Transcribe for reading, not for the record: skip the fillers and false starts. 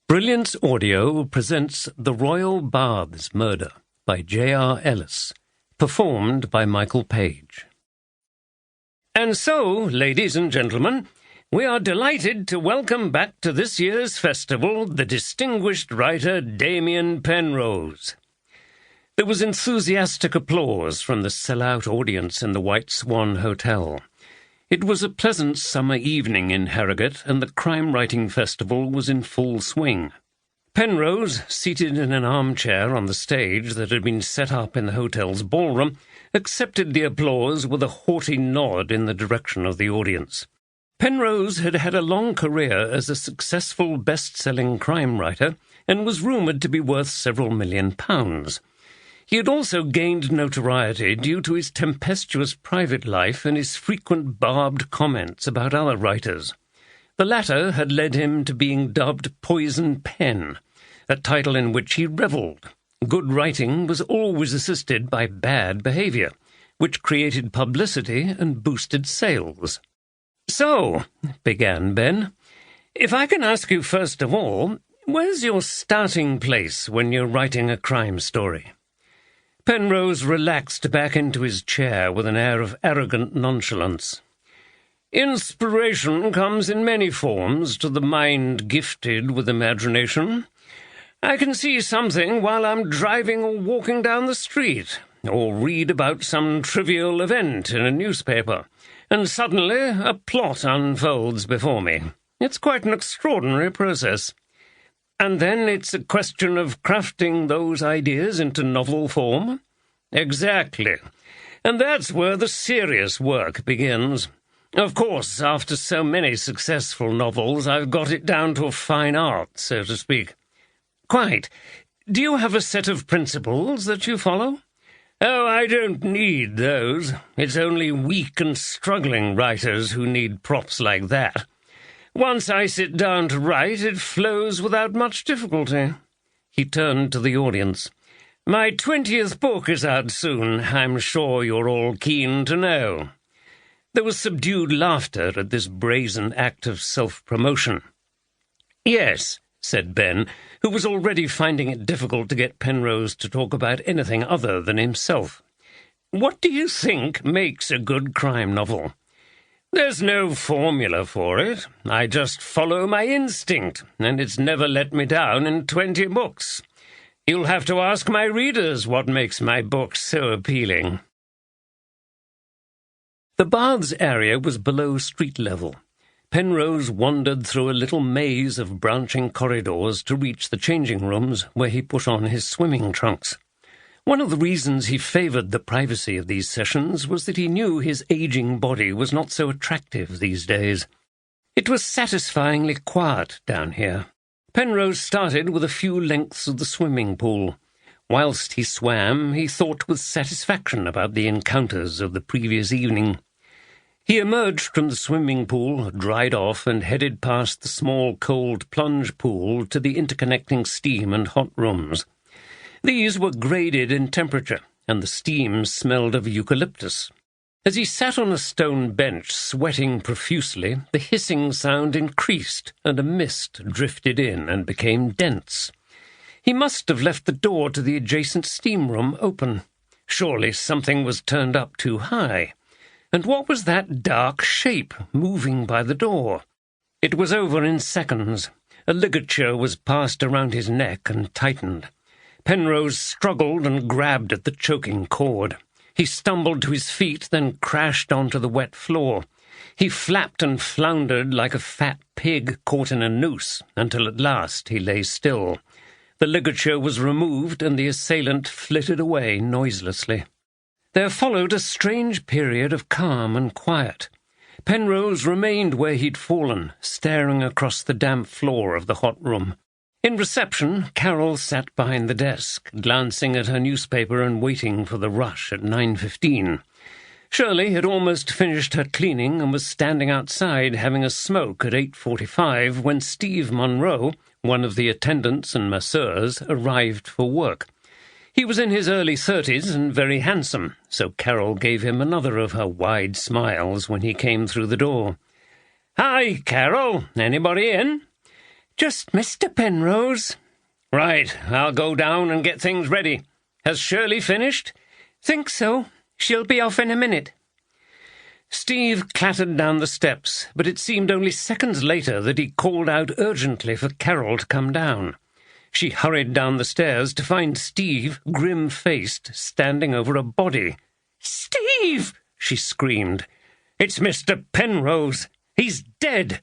Brilliance Audio presents The Royal Baths Murder by J.R. Ellis, performed by Michael Page. And so, ladies and gentlemen, we are delighted to welcome back to this year's festival the distinguished writer Damian Penrose. There was enthusiastic applause from the sell-out audience in the White Swan Hotel. It was a pleasant summer evening in Harrogate, and the crime-writing festival was in full swing. Penrose, seated in an armchair on the stage that had been set up in the hotel's ballroom, accepted the applause with a haughty nod in the direction of the audience. Penrose had had a long career as a successful best-selling crime writer and was rumoured to be worth several £1,000,000. He had also gained notoriety due to his tempestuous private life and his frequent barbed comments about other writers. The latter had led him to being dubbed Poison Pen, a title in which he revelled. Good writing was always assisted by bad behaviour, which created publicity and boosted sales. "So," began Ben, "if I can ask you first of all, where's your starting place when you're writing a crime story?" Penrose relaxed back into his chair with an air of arrogant nonchalance. "Inspiration comes in many forms to the mind gifted with imagination. I can see something while I'm driving or walking down the street, or read about some trivial event in a newspaper, and suddenly a plot unfolds before me. It's quite an extraordinary process. And then it's a question of crafting those ideas into novel form." "Exactly. And that's where the serious work begins. Of course, after so many successful novels, I've got it down to a fine art, so to speak." "Quite. Do you have a set of principles that you follow?" "Oh, I don't need those. It's only weak and struggling writers who need props like that. Once I sit down to write, it flows without much difficulty." He turned to the audience. "My 20th book is out soon. I'm sure you're all keen to know." There was subdued laughter at this brazen act of self-promotion. "Yes," said Ben, who was already finding it difficult to get Penrose to talk about anything other than himself. "What do you think makes a good crime novel?" "There's no formula for it. I just follow my instinct, and it's never let me down in 20 books. You'll have to ask my readers what makes my books so appealing." The baths area was below street level. Penrose wandered through a little maze of branching corridors to reach the changing rooms where he put on his swimming trunks. One of the reasons he favoured the privacy of these sessions was that he knew his ageing body was not so attractive these days. It was satisfyingly quiet down here. Penrose started with a few lengths of the swimming pool. Whilst he swam, he thought with satisfaction about the encounters of the previous evening. He emerged from the swimming pool, dried off, and headed past the small cold plunge pool to the interconnecting steam and hot rooms. These were graded in temperature, and the steam smelled of eucalyptus. As he sat on a stone bench, sweating profusely, the hissing sound increased, and a mist drifted in and became dense. He must have left the door to the adjacent steam room open. Surely something was turned up too high. And what was that dark shape moving by the door? It was over in seconds. A ligature was passed around his neck and tightened. Penrose struggled and grabbed at the choking cord. He stumbled to his feet, then crashed onto the wet floor. He flapped and floundered like a fat pig caught in a noose, until at last he lay still. The ligature was removed, and the assailant flitted away noiselessly. There followed a strange period of calm and quiet. Penrose remained where he'd fallen, staring across the damp floor of the hot room. In reception, Carol sat behind the desk, glancing at her newspaper and waiting for the rush at 9:15. Shirley had almost finished her cleaning and was standing outside having a smoke at 8:45 when Steve Munro, one of the attendants and masseurs, arrived for work. He was in his early 30s and very handsome, so Carol gave him another of her wide smiles when he came through the door. "Hi, Carol. Anybody in?" "Just Mr. Penrose." "Right, I'll go down and get things ready. Has Shirley finished?" "Think so. She'll be off in a minute." Steve clattered down the steps, but it seemed only seconds later that he called out urgently for Carol to come down. She hurried down the stairs to find Steve, grim-faced, standing over a body. "Steve!" she screamed. "It's Mr. Penrose. He's dead."